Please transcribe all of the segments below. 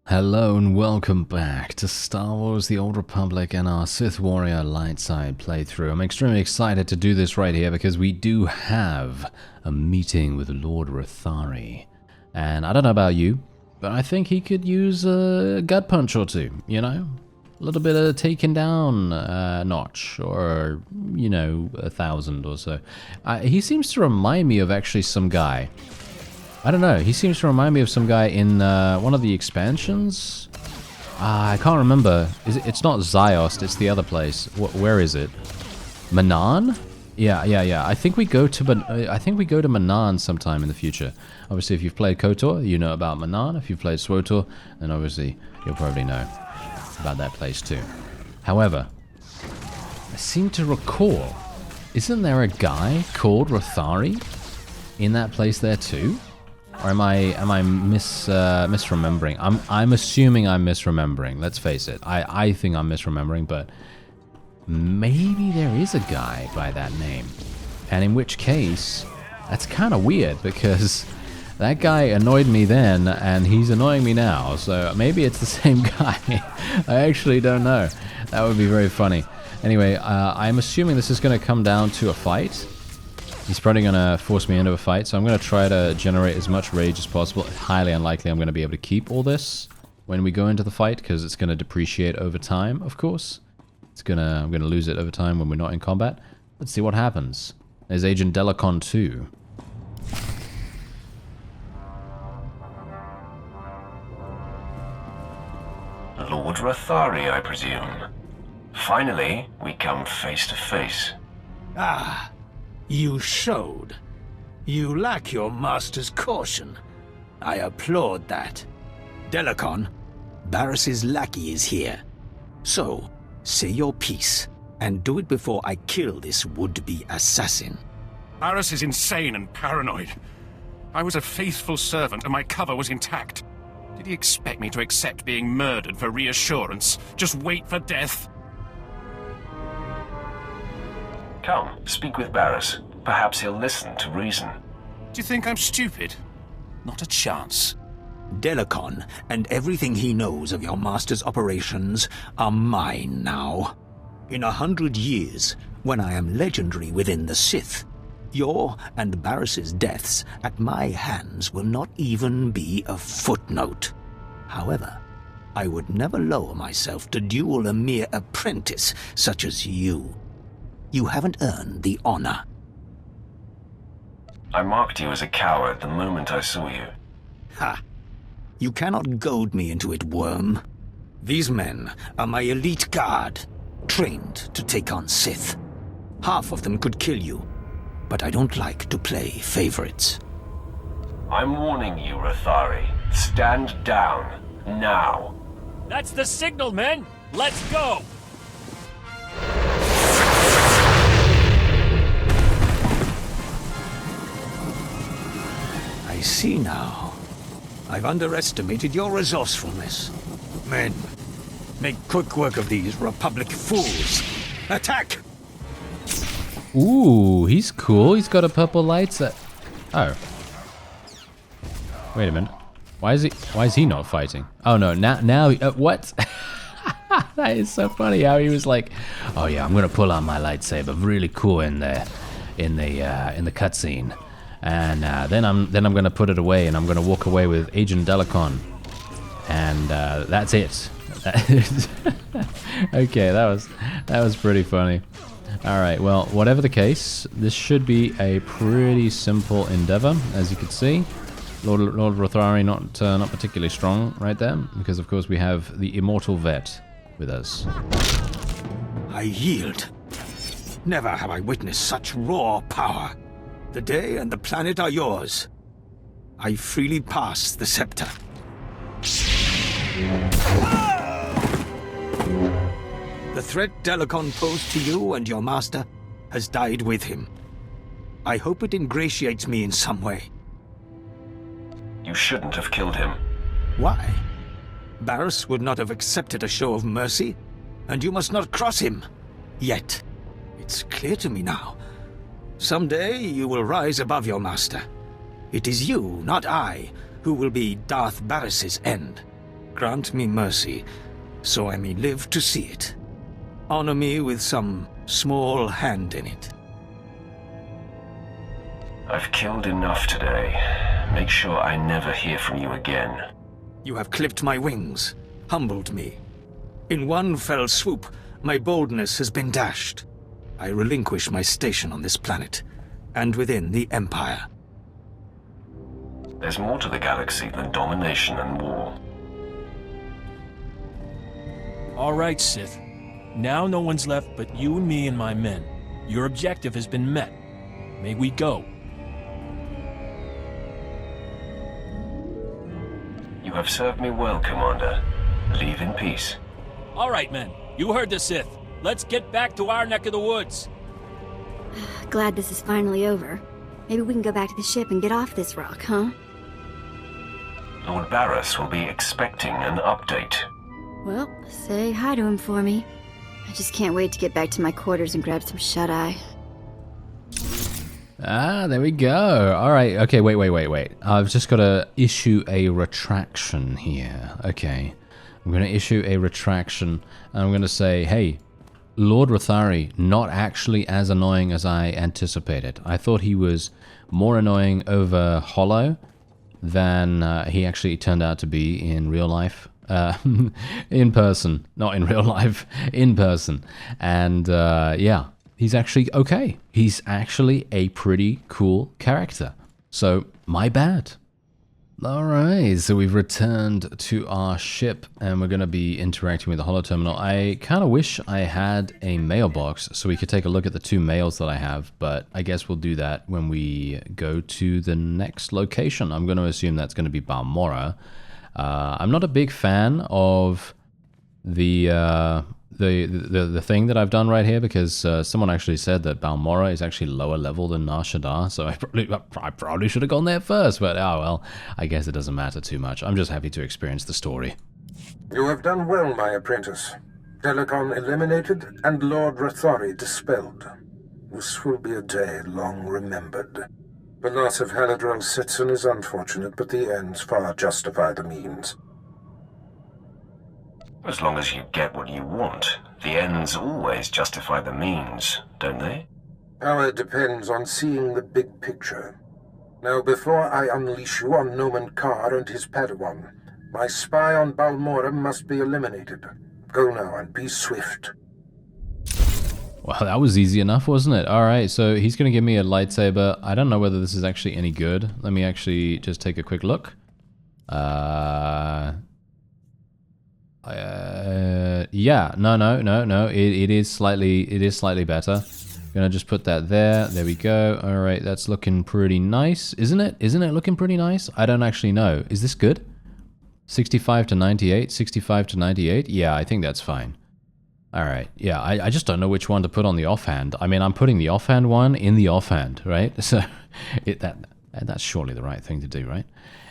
Hello and welcome back to Star Wars The Old Republic and our Sith Warrior light side playthrough. I'm extremely excited to do this right here because we do have a meeting with Lord Rathari. And I don't know about you, but I think he could use a gut punch or two, you know? A little bit of taking down a notch, or, you know, 1,000 or so. He seems to remind me of actually some guy. I don't know, he seems to remind me of some guy in one of the expansions. I can't remember. It's not Ziost, it's the other place. Where is it? Manan? Yeah. I think we go to Manan sometime in the future. Obviously, if you've played KOTOR, you know about Manan. If you've played SWTOR, then obviously you'll probably know about that place too. However, I seem to recall, isn't there a guy called Rathari in that place there too? Or am I misremembering? I'm assuming I'm misremembering. Let's face it. I think I'm misremembering, but maybe there is a guy by that name. And in which case, that's kind of weird because that guy annoyed me then and he's annoying me now. So maybe it's the same guy. I actually don't know. That would be very funny. Anyway, I'm assuming this is going to come down to a fight. He's probably going to force me into a fight, so I'm going to try to generate as much rage as possible. Highly unlikely I'm going to be able to keep all this when we go into the fight, because it's going to depreciate over time, of course. I'm going to lose it over time when we're not in combat. Let's see what happens. There's Agent Delicon too. Lord Rathari, I presume. Finally, we come face to face. Ah. You showed. You lack your master's caution. I applaud that. Delicon, Barris's lackey is here. So, say your piece, and do it before I kill this would-be assassin. Barris is insane and paranoid. I was a faithful servant and my cover was intact. Did he expect me to accept being murdered for reassurance? Just wait for death? Come, speak with Barris. Perhaps he'll listen to reason. Do you think I'm stupid? Not a chance. Delicon and everything he knows of your master's operations are mine now. In 100 years, when I am legendary within the Sith, your and Barris's deaths at my hands will not even be a footnote. However, I would never lower myself to duel a mere apprentice such as you. You haven't earned the honor. I marked you as a coward the moment I saw you. Ha! You cannot goad me into it, worm. These men are my elite guard, trained to take on Sith. Half of them could kill you, but I don't like to play favorites. I'm warning you, Rathari. Stand down, now. That's the signal, men! Let's go! I see now. I've underestimated your resourcefulness. Men, make quick work of these Republic fools. Attack! Ooh, he's cool. He's got a purple lightsaber. Oh. Wait a minute. Why is he not fighting? Oh no, now what? That is so funny how he was like, "Oh yeah, I'm going to pull out my lightsaber. Really cool in the cutscene." And then I'm going to put it away, and I'm going to walk away with Agent Delicon, and that's it. Okay, that was pretty funny. All right, well, whatever the case, this should be a pretty simple endeavor, as you can see. Lord Rathari not particularly strong right there, because of course we have the immortal vet with us. I yield. Never have I witnessed such raw power. The day and the planet are yours. I freely pass the scepter. The threat Delicon posed to you and your master has died with him. I hope it ingratiates me in some way. You shouldn't have killed him. Why? Barris would not have accepted a show of mercy, and you must not cross him. Yet, it's clear to me now. Someday you will rise above your master. It is you, not I, who will be Darth Barris's end. Grant me mercy, so I may live to see it. Honor me with some small hand in it. I've killed enough today. Make sure I never hear from you again. You have clipped my wings, humbled me. In one fell swoop, my boldness has been dashed. I relinquish my station on this planet, and within the Empire. There's more to the galaxy than domination and war. All right, Sith. Now no one's left but you and me and my men. Your objective has been met. May we go. You have served me well, Commander. Leave in peace. All right, men. You heard the Sith. Let's get back to our neck of the woods. Glad this is finally over. Maybe we can go back to the ship and get off this rock, huh? Lord Barriss will be expecting an update. Well, say hi to him for me. I just can't wait to get back to my quarters and grab some shut-eye. Ah, there we go. All right. Okay, wait. I've just got to issue a retraction here. Okay. I'm going to issue a retraction, and I'm going to say, hey, Lord Rathari, not actually as annoying as I anticipated. I thought he was more annoying over Holo than he actually turned out to be in real life. In person. Not in real life. In person. And, yeah. He's actually okay. He's actually a pretty cool character. So, my bad. Alright, so we've returned to our ship and we're going to be interacting with the holoterminal. I kind of wish I had a mailbox so we could take a look at the 2 mails that I have, but I guess we'll do that when we go to the next location. I'm going to assume that's going to be Balmorra. I'm not a big fan of the thing that I've done right here because someone actually said that Balmorra is actually lower level than Nar Shaddaa, so I probably should have gone there first, but oh well, I guess it doesn't matter too much. I'm just happy to experience the story. You have done well, my apprentice. Telecon eliminated and Lord Rathari dispelled. This will be a day long remembered. The loss of Haladrel Sitson is unfortunate, but the ends far justify the means. As long as you get what you want, the ends always justify the means, don't they? Power depends on seeing the big picture. Now, before I unleash you on Noman Karr and his Padawan, my spy on Balmorra must be eliminated. Go now and be swift. Well, that was easy enough, wasn't it? Alright, so he's going to give me a lightsaber. I don't know whether this is actually any good. Let me actually just take a quick look. Yeah, no. It is slightly better. Gonna just put that there. There we go. All right, that's looking pretty nice, isn't it? Isn't it looking pretty nice? I don't actually know. Is this good? 65 to 98. 65 to 98. Yeah, I think that's fine. All right. Yeah, I just don't know which one to put on the offhand. I mean, I'm putting the offhand one in the offhand, right? So that's surely the right thing to do, right?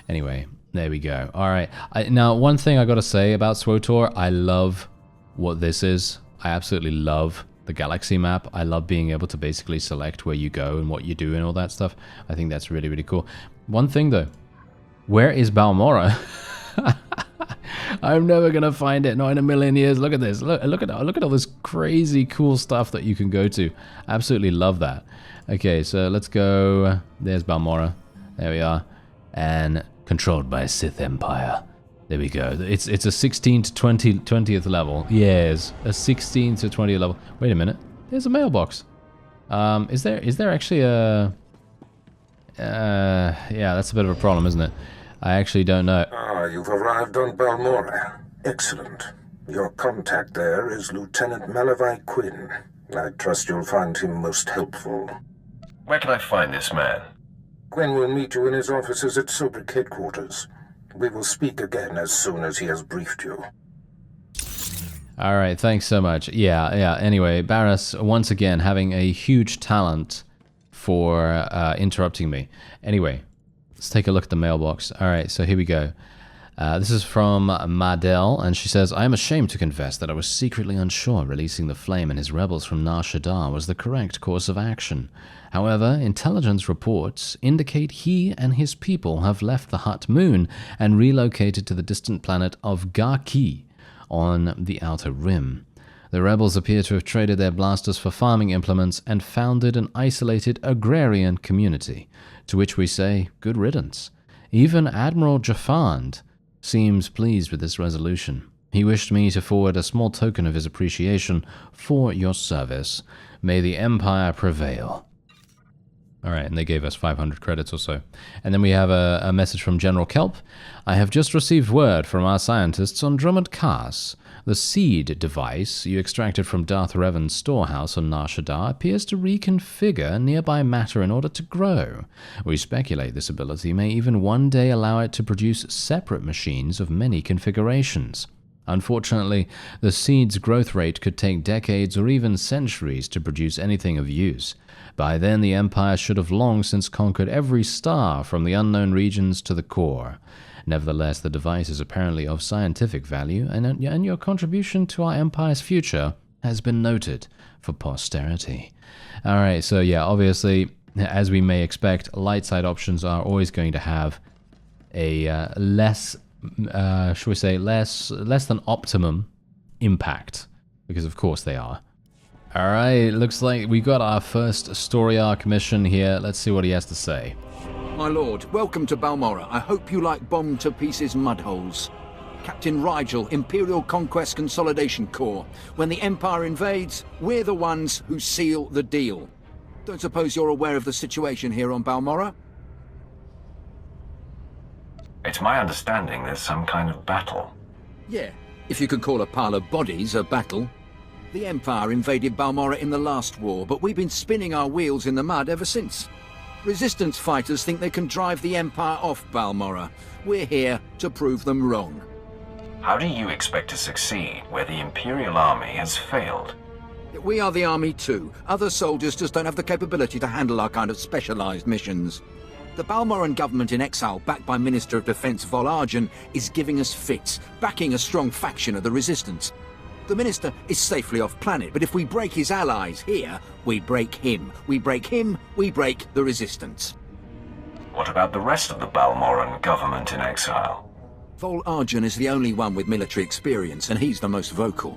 Anyway. There we go. All right. Now, one thing I got to say about SWTOR, I love what this is. I absolutely love the galaxy map. I love being able to basically select where you go and what you do and all that stuff. I think that's really, really cool. One thing, though. Where is Balmorra? I'm never going to find it. Not in a million years. Look at this. Look at all this crazy cool stuff that you can go to. Absolutely love that. Okay, so let's go. There's Balmorra. There we are. And controlled by Sith Empire. There we go. It's a 16 to 20th level. Yes, a 16 to 20th level. Wait a minute. There's a mailbox. Is there actually a... yeah, that's a bit of a problem, isn't it? I actually don't know. Ah, you've arrived on Balmorra. Excellent. Your contact there is Lieutenant Malavai Quinn. I trust you'll find him most helpful. Where can I find this man? Quinn will meet you in his offices at Sobrik headquarters. We will speak again as soon as he has briefed you. Alright, thanks so much. Yeah, anyway, Barriss, once again, having a huge talent for interrupting me. Anyway, let's take a look at the mailbox. Alright, so here we go. This is from Madel, and she says, I am ashamed to confess that I was secretly unsure releasing the Flame and his rebels from Nar Shaddaa was the correct course of action. However, intelligence reports indicate he and his people have left the Hutt Moon and relocated to the distant planet of Garki on the Outer Rim. The rebels appear to have traded their blasters for farming implements and founded an isolated agrarian community, to which we say, good riddance. Even Admiral Jafand seems pleased with this resolution. He wished me to forward a small token of his appreciation for your service. May the Empire prevail. Alright, and they gave us 500 credits or so. And then we have a message from General Kelp. I have just received word from our scientists on Drummond Cass. The seed device you extracted from Darth Revan's storehouse on Nar Shaddaa appears to reconfigure nearby matter in order to grow. We speculate this ability may even one day allow it to produce separate machines of many configurations. Unfortunately, the seed's growth rate could take decades or even centuries to produce anything of use. By then, the Empire should have long since conquered every star from the unknown regions to the core. Nevertheless, the device is apparently of scientific value, and your contribution to our Empire's future has been noted for posterity. Alright, so yeah, obviously, as we may expect, light side options are always going to have a less, shall we say, less than optimum impact, because of course they are. Alright, looks like we got our first story arc mission here. Let's see what he has to say. My lord, welcome to Balmorra. I hope you like bombed-to-pieces mudholes. Captain Rigel, Imperial Conquest Consolidation Corps. When the Empire invades, we're the ones who seal the deal. Don't suppose you're aware of the situation here on Balmorra? It's my understanding there's some kind of battle. Yeah, if you could call a pile of bodies a battle. The Empire invaded Balmorra in the last war, but we've been spinning our wheels in the mud ever since. Resistance fighters think they can drive the Empire off Balmorra. We're here to prove them wrong. How do you expect to succeed where the Imperial Army has failed? We are the army too. Other soldiers just don't have the capability to handle our kind of specialized missions. The Balmorran government in exile, backed by Minister of Defense Vol Argen, is giving us fits, backing a strong faction of the Resistance. The Minister is safely off planet, but if we break his allies here, we break him. We break him, we break the Resistance. What about the rest of the Balmorran government in exile? Vol Argen is the only one with military experience, and he's the most vocal.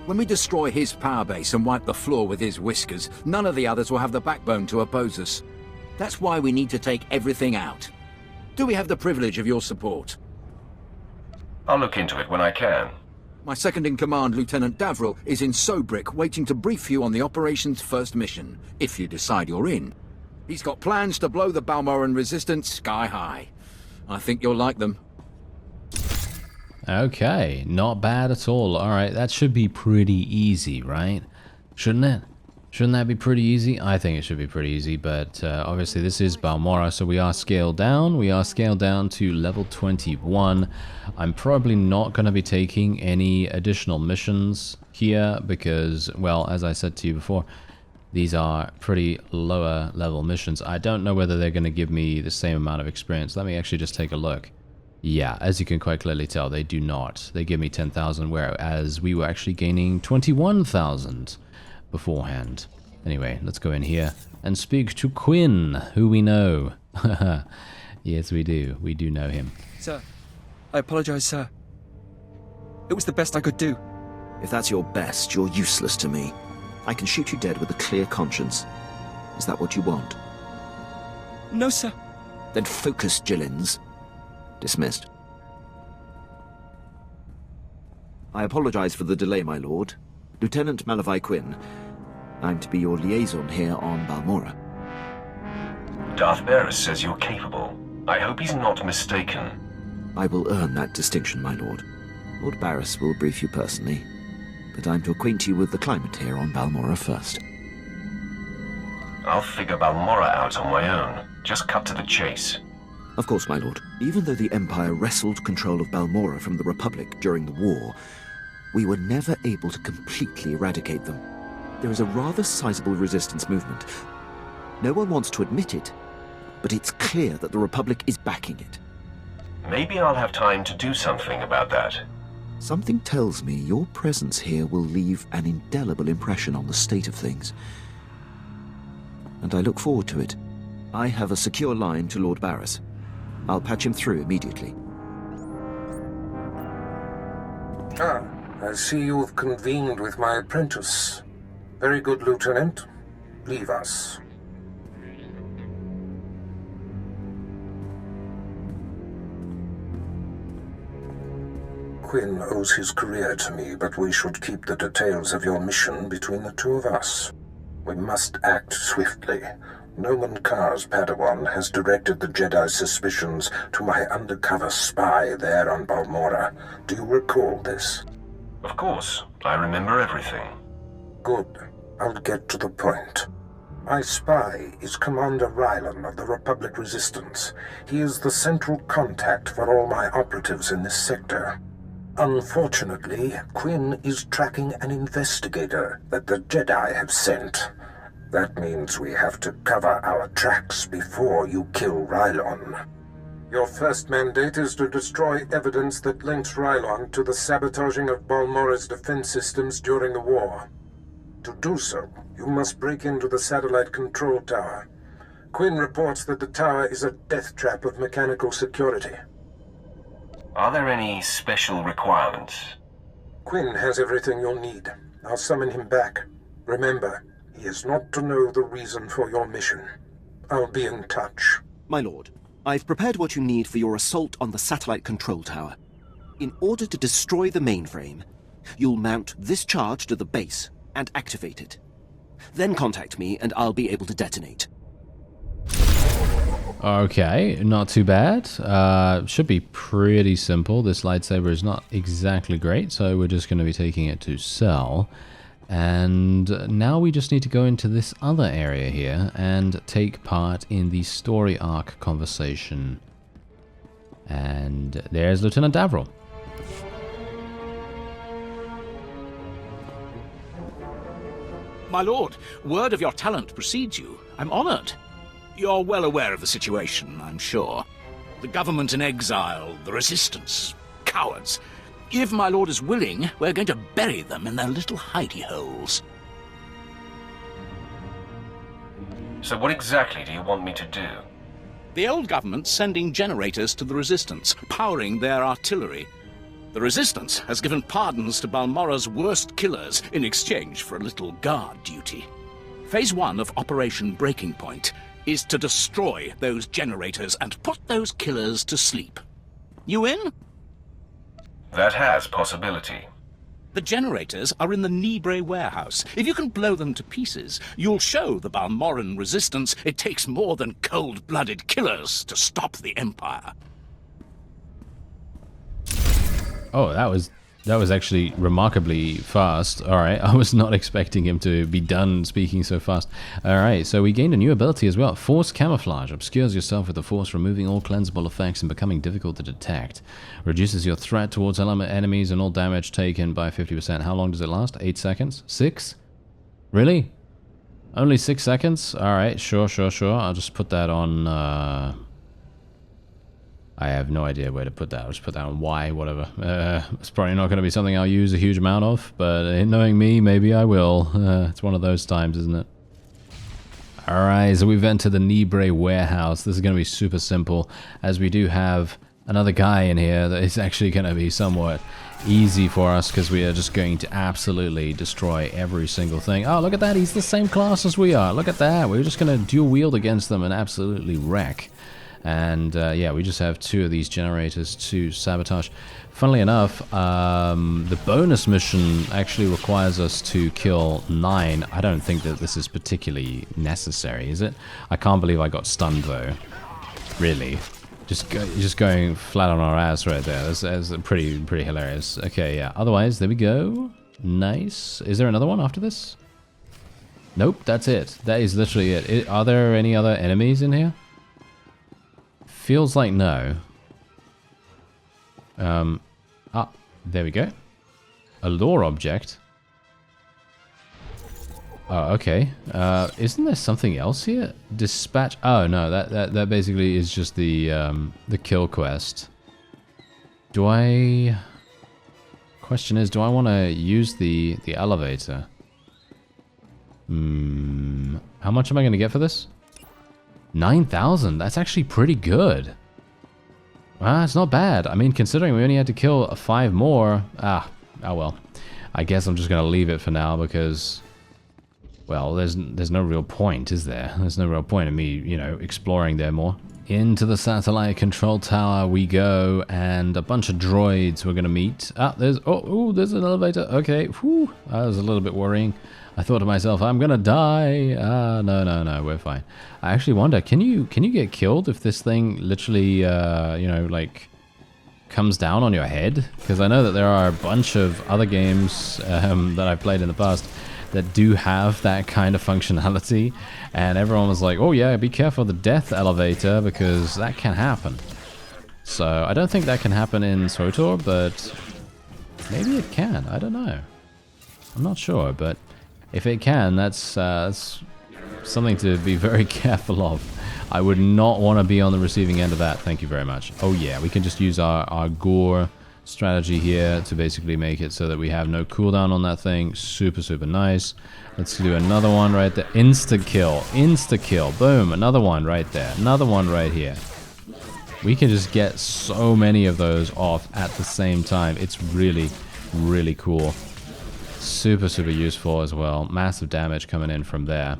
When we destroy his power base and wipe the floor with his whiskers, none of the others will have the backbone to oppose us. That's why we need to take everything out. Do we have the privilege of your support? I'll look into it when I can. My second-in-command, Lieutenant Davril, is in Sobrik, waiting to brief you on the operation's first mission, if you decide you're in. He's got plans to blow the Balmorran resistance sky high. I think you'll like them. Okay, not bad at all. Alright, that should be pretty easy, right? Shouldn't it? Shouldn't that be pretty easy? I think it should be pretty easy, but obviously this is Balmorra, so we are scaled down. We are scaled down to level 21. I'm probably not going to be taking any additional missions here because, well, as I said to you before, these are pretty lower level missions. I don't know whether they're going to give me the same amount of experience. Let me actually just take a look. Yeah, as you can quite clearly tell, they do not. They give me 10,000, whereas we were actually gaining 21,000 beforehand. Anyway, let's go in here and speak to Quinn, who we know. Yes, we do. We do know him. Sir, I apologize, sir. It was the best I could do. If that's your best, you're useless to me. I can shoot you dead with a clear conscience. Is that what you want? No, sir. Then focus, Jillins. Dismissed. I apologize for the delay, my lord. Lieutenant Malavai Quinn. I'm to be your liaison here on Balmorra. Darth Barris says you're capable. I hope he's not mistaken. I will earn that distinction, my lord. Lord Barris will brief you personally, but I'm to acquaint you with the climate here on Balmorra first. I'll figure Balmorra out on my own. Just cut to the chase. Of course, my lord. Even though the Empire wrestled control of Balmorra from the Republic during the war, we were never able to completely eradicate them. There is a rather sizable resistance movement. No one wants to admit it, but it's clear that the Republic is backing it. Maybe I'll have time to do something about that. Something tells me your presence here will leave an indelible impression on the state of things. And I look forward to it. I have a secure line to Lord Barris. I'll patch him through immediately. Ah, I see you've convened with my apprentice. Very good, Lieutenant. Leave us. Quinn owes his career to me, but we should keep the details of your mission between the two of us. We must act swiftly. Noman Carr's Padawan has directed the Jedi's suspicions to my undercover spy there on Balmora. Do you recall this? Of course. I remember everything. Good. I'll get to the point. My spy is Commander Rylan of the Republic Resistance. He is the central contact for all my operatives in this sector. Unfortunately, Quinn is tracking an investigator that the Jedi have sent. That means we have to cover our tracks before you kill Rylon. Your first mandate is to destroy evidence that links Rylon to the sabotaging of Balmora's defense systems during the war. To do so, you must break into the satellite control tower. Quinn reports that the tower is a death trap of mechanical security. Are there any special requirements? Quinn has everything you'll need. I'll summon him back. Remember, he is not to know the reason for your mission. I'll be in touch. My lord, I've prepared what you need for your assault on the satellite control tower. In order to destroy the mainframe, you'll mount this charge to the base and activate it. Then contact me and I'll be able to detonate. Okay, not too bad. Should be pretty simple. This lightsaber is not exactly great, so we're just going to be taking it to Cell. And now we just need to go into this other area here and take part in the story arc conversation. And there's Lieutenant Davril. My lord, word of your talent precedes you. I'm honored. You're well aware of the situation, I'm sure. The government in exile, the resistance, cowards. If my lord is willing, we're going to bury them in their little hidey holes. So what exactly do you want me to do? The old government's sending generators to the resistance, powering their artillery. The resistance has given pardons to Balmora's worst killers in exchange for a little guard duty. Phase 1 of Operation Breaking Point is to destroy those generators and put those killers to sleep. You in? That has possibility. The generators are in the Nibre warehouse. If you can blow them to pieces, you'll show the Balmoran resistance it takes more than cold-blooded killers to stop the Empire. Oh, that was actually remarkably fast. Alright, I was not expecting him to be done speaking so fast. Alright, so we gained a new ability as well. Force Camouflage. Obscures yourself with the Force, removing all cleansable effects and becoming difficult to detect. Reduces your threat towards enemies and all damage taken by 50%. How long does it last? 8 seconds? 6? Really? Only 6 seconds? Alright, sure. I'll just put that on... I have no idea where to put that. I'll just put that on Y, whatever. It's probably not going to be something I'll use a huge amount of, but knowing me, maybe I will. It's one of those times, isn't it? Alright, so we've entered the Nibre warehouse. This is going to be super simple, as we do have another guy in here that is actually going to be somewhat easy for us, because we are just going to absolutely destroy every single thing. Oh, look at that. He's the same class as we are. Look at that. We're just going to dual wield against them and absolutely wreck. And yeah, we just have 2 of these generators to sabotage. Funnily enough, the bonus mission actually requires us to kill 9. I don't think that this is particularly necessary, is it? I can't believe I got stunned though. Really. Just going flat on our ass right there. That's pretty hilarious. Okay, yeah. Otherwise, there we go. Nice. Is there another one after this? Nope, that's it. That is literally it. Are there any other enemies in here? Feels like no. There we go. A lore object. Oh, okay. Isn't there something else here? Dispatch. Oh no, that basically is just the kill quest. Do I... Question is, do I want to use the elevator? How much am I going to get for this? 9,000. That's actually pretty good. It's not bad. I mean, considering we only had to kill 5 more... oh well. I guess I'm just going to leave it for now because... well, there's no real point, is there? There's no real point in me, you know, exploring there more. Into the satellite control tower we go, and a bunch of droids we're going to meet. There's... oh, there's an elevator. Okay, whew. That was a little bit worrying. I thought to myself, I'm going to die. No, we're fine. I actually wonder, can you get killed if this thing literally, you know, like, comes down on your head? Because I know that there are a bunch of other games that I've played in the past that do have that kind of functionality, and everyone was like, oh yeah, be careful of the death elevator because that can happen. So I don't think that can happen in SWTOR, but maybe it can. I don't know. I'm not sure, but if it can, that's something to be very careful of. I would not want to be on the receiving end of that. Thank you very much. Oh yeah, we can just use our gore strategy here to basically make it so that we have no cooldown on that thing. Super, super nice. Let's do another one right there. Insta kill. Boom. Another one right there. Another one right here. We can just get so many of those off at the same time. It's really, really cool. Super, super useful as well. Massive damage coming in from there.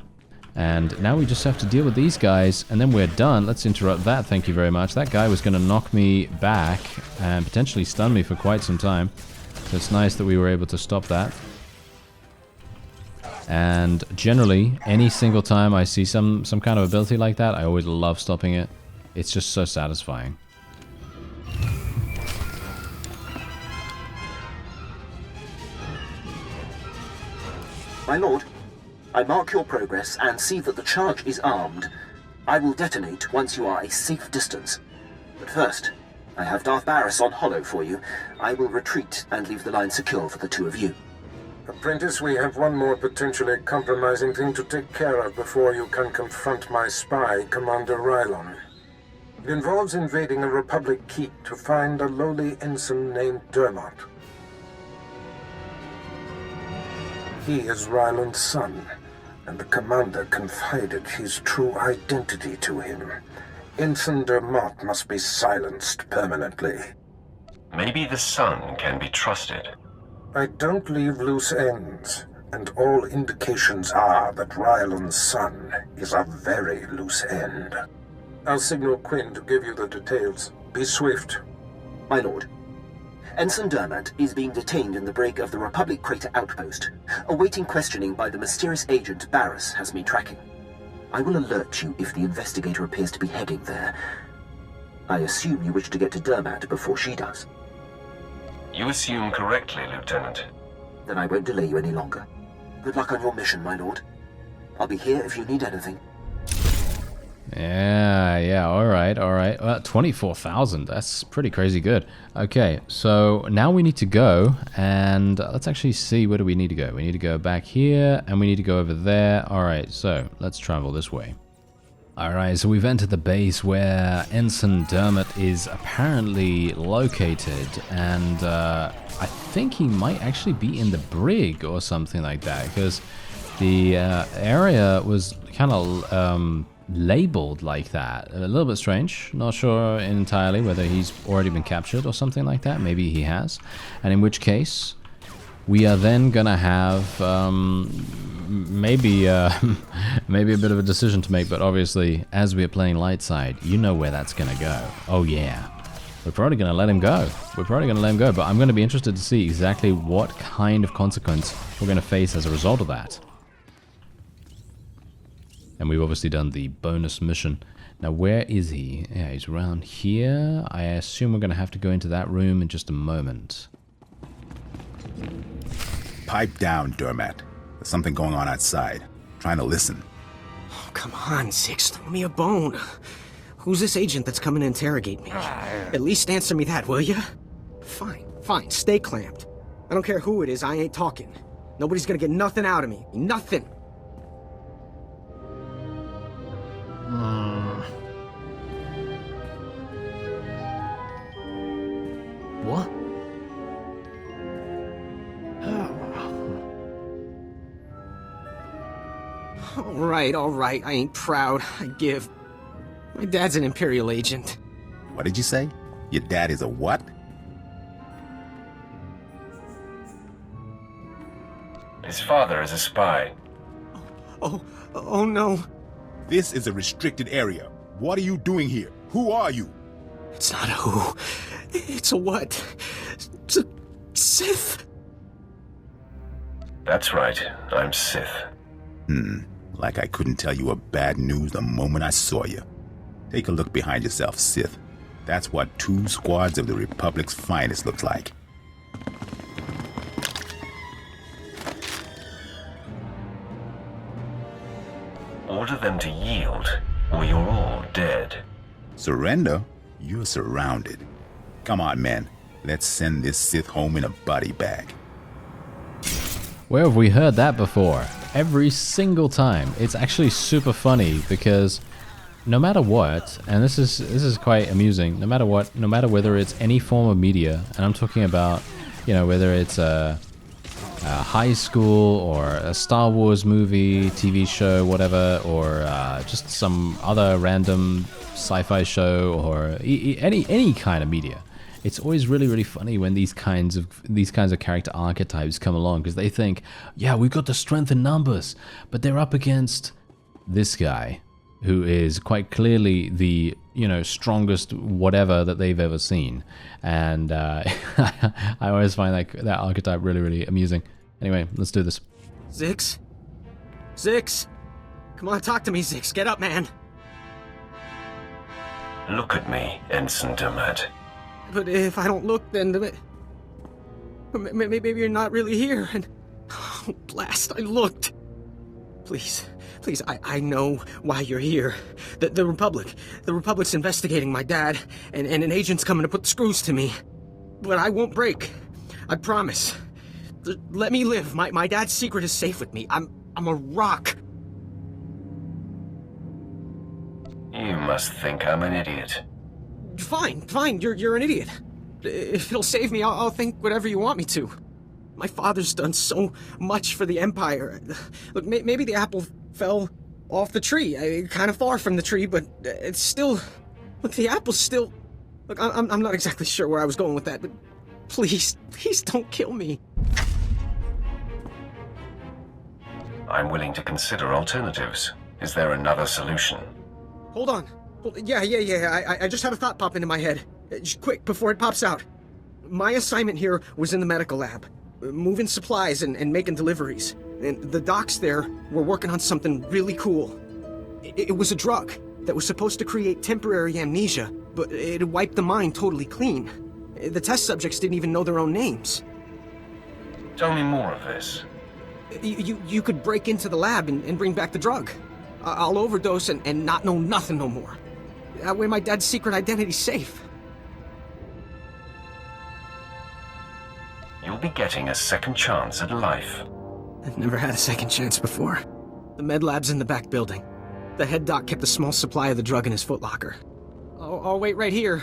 And now we just have to deal with these guys, and then we're done. Let's interrupt that, thank you very much. That guy was going to knock me back and potentially stun me for quite some time. So it's nice that we were able to stop that. And generally, any single time I see some kind of ability like that, I always love stopping it. It's just so satisfying. My lord, I mark your progress and see that the charge is armed. I will detonate once you are a safe distance. But first, I have Darth Barris on hollow for you. I will retreat and leave the line secure for the two of you. Apprentice, we have one more potentially compromising thing to take care of before you can confront my spy, Commander Rylon. It involves invading a Republic keep to find a lowly ensign named Dermot. He is Rylon's son, and the commander confided his true identity to him. Ensign Dermot must be silenced permanently. Maybe the son can be trusted. I don't leave loose ends, and all indications are that Rylon's son is a very loose end. I'll signal Quinn to give you the details. Be swift. My lord, Ensign Dermot is being detained in the brig of the Republic Crater Outpost, awaiting questioning by the mysterious agent Barris has me tracking. I will alert you if the investigator appears to be heading there. I assume you wish to get to Dermot before she does. You assume correctly, Lieutenant. Then I won't delay you any longer. Good luck on your mission, my lord. I'll be here if you need anything. Yeah, alright. 24,000, that's pretty crazy good. Okay, so now we need to go, and let's actually see, where do we need to go? We need to go back here, and we need to go over there. Alright, so let's travel this way. Alright, so we've entered the base where Ensign Dermot is apparently located, and I think he might actually be in the brig or something like that, because the area was kind of labeled like that. A little bit strange. Not sure entirely whether he's already been captured or something like that. Maybe he has. And in which case, we are then gonna have maybe maybe a bit of a decision to make, but obviously, as we're playing light side, you know where that's gonna go. Oh yeah. We're probably gonna let him go. But I'm gonna be interested to see exactly what kind of consequence we're gonna face as a result of that. And we've obviously done the bonus mission. Now, where is he? Yeah, he's around here. I assume we're going to have to go into that room in just a moment. Pipe down, Dermot. There's something going on outside. I'm trying to listen. Oh, come on, Six. Throw me a bone. Who's this agent that's coming to interrogate me? At least answer me that, will ya? Fine. Stay clamped. I don't care who it is, I ain't talking. Nobody's gonna get nothing out of me. Nothing. All right, I ain't proud. I give. My dad's an Imperial agent. What did you say? Your dad is a what? His father is a spy. Oh no. This is a restricted area. What are you doing here? Who are you? It's not a who. It's a what. It's a Sith. That's right. I'm Sith. Like I couldn't tell you a bad news the moment I saw you. Take a look behind yourself, Sith. That's what 2 squads of the Republic's finest looks like. Order them to yield, or you're all dead. Surrender? You're surrounded. Come on, man. Let's send this Sith home in a body bag. Where have we heard that before? Every single time. It's actually super funny because no matter what, and this is quite amusing, no matter what, no matter whether it's any form of media, and I'm talking about, you know, whether it's a high school or a Star Wars movie, TV show, whatever, or just some other random sci-fi show, or any kind of media. It's always really funny when these kinds of character archetypes come along, because they think, yeah, we've got the strength in numbers, but they're up against this guy who is quite clearly the, you know, strongest whatever that they've ever seen. And I always find that archetype really amusing. Anyway, let's do this. Zix? Zix? Come on, talk to me, Zix. Get up, man. Look at me, Ensign Dermat. But if I don't look, then maybe you're not really here. And oh, blast! I looked. Please, I know why you're here. The Republic's investigating my dad, and an agent's coming to put the screws to me. But I won't break. I promise. Let me live. My dad's secret is safe with me. I'm a rock. You must think I'm an idiot. Fine, you're an idiot. If it'll save me, I'll think whatever you want me to. My father's done so much for the Empire. Look, maybe the apple fell off the tree. Kind of far from the tree, but it's still... Look, the apple's still... Look, I'm not exactly sure where I was going with that, but please don't kill me. I'm willing to consider alternatives. Is there another solution? Hold on. Yeah. I just had a thought pop into my head. Just quick, before it pops out. My assignment here was in the medical lab, moving supplies and making deliveries. And the docs there were working on something really cool. It was a drug that was supposed to create temporary amnesia, but it wiped the mind totally clean. The test subjects didn't even know their own names. Tell me more of this. You could break into the lab and bring back the drug. I'll overdose and not know nothing no more. That way my dad's secret identity's safe. You'll be getting a second chance at life. I've never had a second chance before. The med lab's in the back building. The head doc kept a small supply of the drug in his footlocker. I'll wait right here.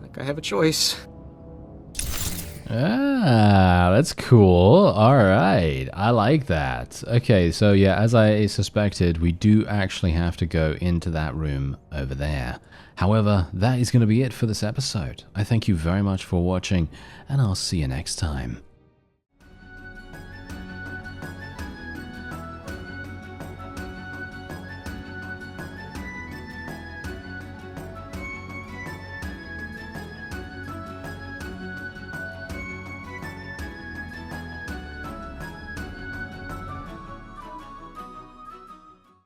Like I have a choice. Ah, that's cool. Alright, I like that. Okay, so yeah, as I suspected, we do actually have to go into that room over there. However, that is going to be it for this episode. I thank you very much for watching, and I'll see you next time.